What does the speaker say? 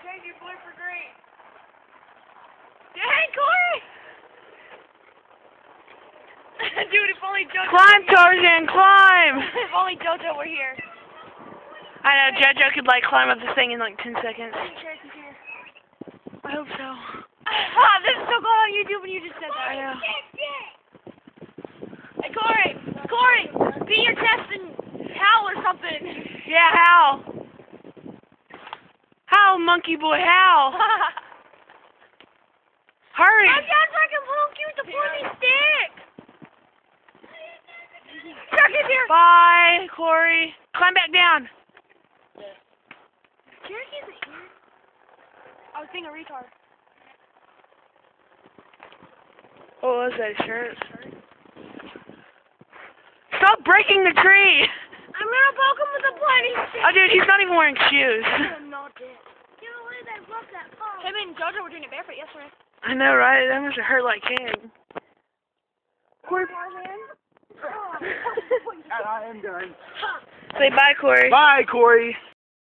Change your blue for green. Dang, Corey! Dude, if only JoJo. Climb, Tarzan, climb! If only JoJo were here. I know, JoJo could like climb up this thing in like 10 seconds. I hope so. This is still going on YouTube and you just said that. I know. Hey, Corey, beat your chest and howl or something. Yeah, howl. Howl, monkey boy, howl. Hurry. I'm done freaking monkey with the pointy stick. Chuck is here. Bye, Corey. Climb back down. Cherokee isn't here. I was being a retard. What was that shirt? Stop breaking the tree! I'm gonna poke him with a pointy stick. Oh, dude, he's not even wearing shoes. I'm not dead. Can't believe I broke that phone. Him and JoJo were doing it barefoot yesterday. I know, right? That must have hurt like king. Corey Tarzan. I am done. Say bye, Corey. Bye, Corey.